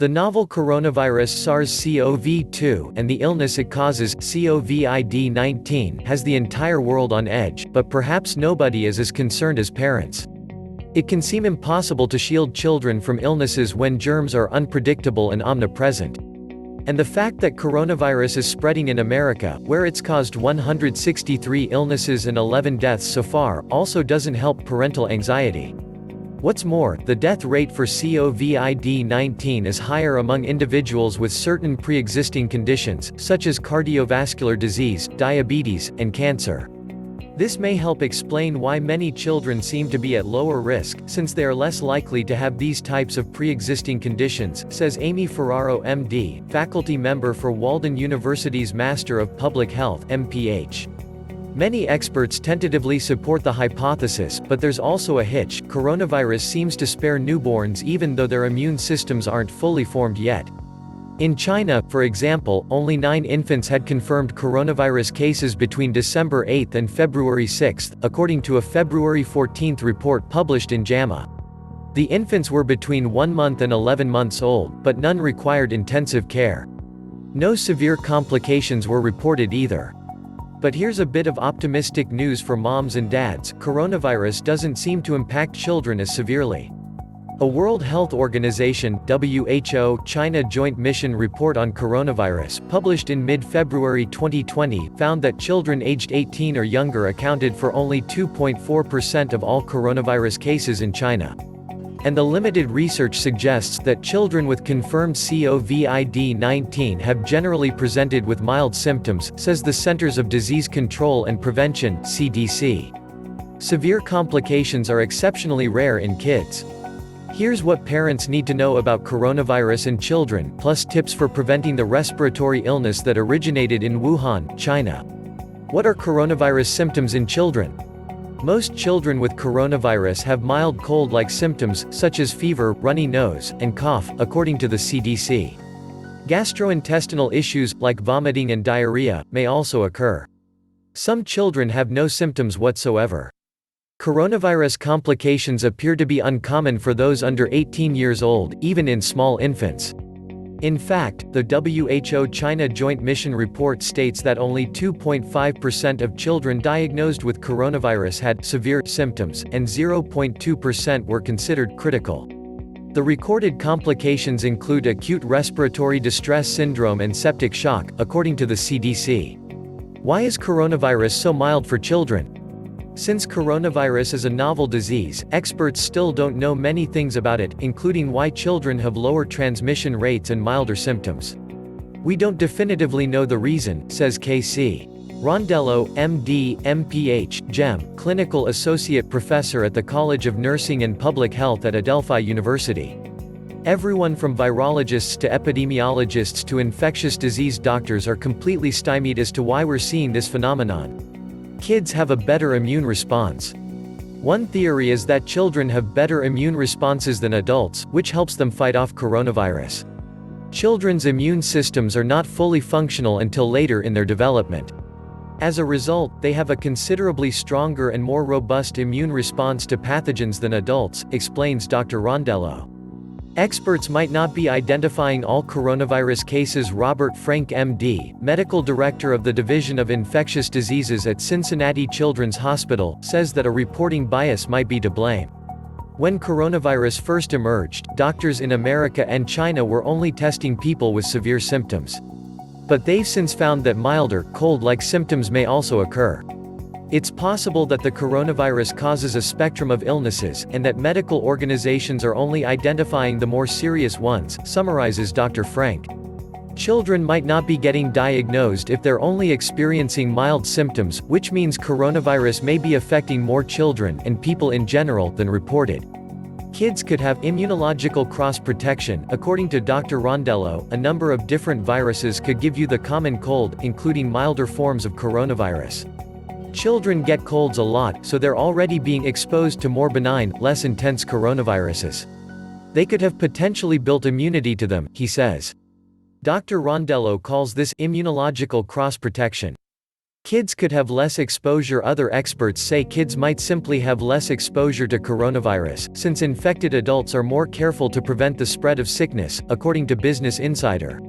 The novel coronavirus SARS-CoV-2 and the illness it causes, COVID-19, has the entire world on edge, but perhaps nobody is as concerned as parents. It can seem impossible to shield children from illnesses when germs are unpredictable and omnipresent. And the fact that coronavirus is spreading in America, where it's caused 163 illnesses and 11 deaths so far, also doesn't help parental anxiety. What's more, the death rate for COVID-19 is higher among individuals with certain pre-existing conditions, such as cardiovascular disease, diabetes, and cancer. This may help explain why many children seem to be at lower risk, since they are less likely to have these types of pre-existing conditions, says Amy Ferraro MD, faculty member for Walden University's Master of Public Health (MPH). Many experts tentatively support the hypothesis, but there's also a hitch: coronavirus seems to spare newborns even though their immune systems aren't fully formed yet. In China, for example, only 9 infants had confirmed coronavirus cases between December 8 and February 6, according to a February 14 report published in JAMA. The infants were between 1 month and 11 months old, but none required intensive care. No severe complications were reported either. But here's a bit of optimistic news for moms and dads: coronavirus doesn't seem to impact children as severely. A World Health Organization (WHO) China Joint Mission report on coronavirus, published in mid-February 2020, found that children aged 18 or younger accounted for only 2.4% of all coronavirus cases in China. And the limited research suggests that children with confirmed COVID-19 have generally presented with mild symptoms, says the Centers of Disease Control and Prevention (CDC). Severe complications are exceptionally rare in kids. Here's what parents need to know about coronavirus in children, plus tips for preventing the respiratory illness that originated in Wuhan, China. What are coronavirus symptoms in children? Most children with coronavirus have mild cold-like symptoms, such as fever, runny nose, and cough, according to the CDC. Gastrointestinal issues, like vomiting and diarrhea, may also occur. Some children have no symptoms whatsoever. Coronavirus complications appear to be uncommon for those under 18 years old, even in small infants. In fact, the WHO China Joint Mission report states that only 2.5% of children diagnosed with coronavirus had severe symptoms, and 0.2% were considered critical. The recorded complications include acute respiratory distress syndrome and septic shock, according to the CDC. Why is coronavirus so mild for children? Since coronavirus is a novel disease, experts still don't know many things about it, including why children have lower transmission rates and milder symptoms. We don't definitively know the reason, says K.C. Rondello, M.D., M.Ph., GEM, Clinical Associate Professor at the College of Nursing and Public Health at Adelphi University. Everyone from virologists to epidemiologists to infectious disease doctors are completely stymied as to why we're seeing this phenomenon. Kids have a better immune response. One theory is that children have better immune responses than adults, which helps them fight off coronavirus. Children's immune systems are not fully functional until later in their development. As a result, they have a considerably stronger and more robust immune response to pathogens than adults, explains Dr. Rondello. Experts might not be identifying all coronavirus cases. Robert Frank MD, medical director of the Division of Infectious Diseases at Cincinnati Children's Hospital, says that a reporting bias might be to blame. When coronavirus first emerged, doctors in America and China were only testing people with severe symptoms. But they've since found that milder, cold-like symptoms may also occur. It's possible that the coronavirus causes a spectrum of illnesses, and that medical organizations are only identifying the more serious ones, summarizes Dr. Frank. Children might not be getting diagnosed if they're only experiencing mild symptoms, which means coronavirus may be affecting more children, and people in general, than reported. Kids could have immunological cross-protection. According to Dr. Rondello, a number of different viruses could give you the common cold, including milder forms of coronavirus. Children get colds a lot, so they're already being exposed to more benign, less intense coronaviruses. They could have potentially built immunity to them, he says. Dr. Rondello calls this immunological cross-protection. Kids could have less exposure. Other experts say kids might simply have less exposure to coronavirus, since infected adults are more careful to prevent the spread of sickness, according to Business Insider.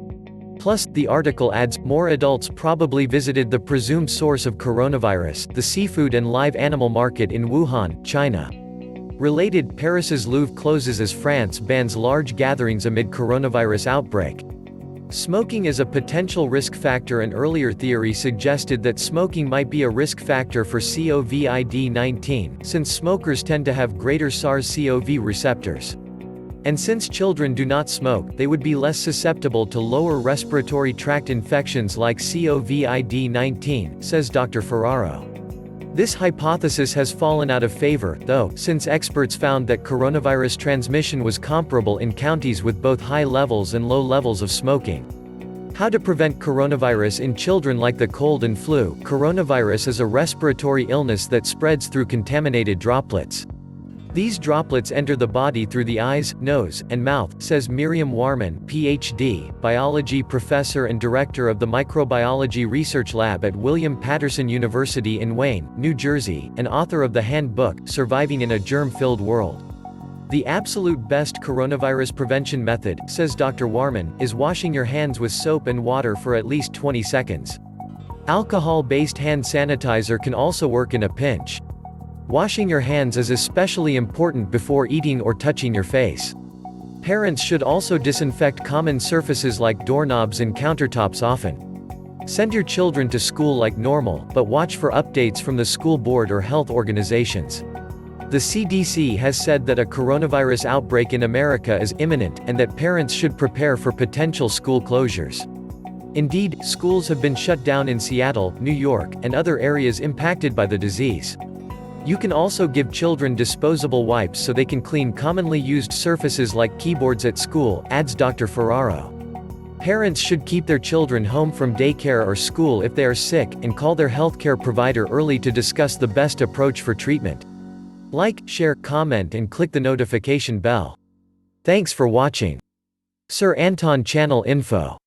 Plus, the article adds, more adults probably visited the presumed source of coronavirus, the seafood and live animal market in Wuhan, China. Related, Paris's Louvre closes as France bans large gatherings amid coronavirus outbreak. Smoking is a potential risk factor. An earlier theory suggested that smoking might be a risk factor for COVID-19, since smokers tend to have greater SARS-CoV receptors. And since children do not smoke, they would be less susceptible to lower respiratory tract infections like COVID-19, says Dr. Ferraro. This hypothesis has fallen out of favor, though, since experts found that coronavirus transmission was comparable in counties with both high levels and low levels of smoking. How to prevent coronavirus in children? Like the cold and flu, coronavirus is a respiratory illness that spreads through contaminated droplets. These droplets enter the body through the eyes, nose, and mouth, says Miriam Warman, Ph.D., biology professor and director of the Microbiology Research Lab at William Patterson University in Wayne, New Jersey, and author of the handbook, Surviving in a Germ-Filled World. The absolute best coronavirus prevention method, says Dr. Warman, is washing your hands with soap and water for at least 20 seconds. Alcohol-based hand sanitizer can also work in a pinch. Washing your hands is especially important before eating or touching your face. Parents should also disinfect common surfaces like doorknobs and countertops often. Send your children to school like normal, but watch for updates from the school board or health organizations. The CDC has said that a coronavirus outbreak in America is imminent, and that parents should prepare for potential school closures. Indeed, schools have been shut down in Seattle, New York, and other areas impacted by the disease. You can also give children disposable wipes so they can clean commonly used surfaces like keyboards at school, adds Dr. Ferraro. Parents should keep their children home from daycare or school if they are sick, and call their healthcare provider early to discuss the best approach for treatment. Like, share, comment and click the notification bell. Thanks for watching. Sir Anton Channel.Info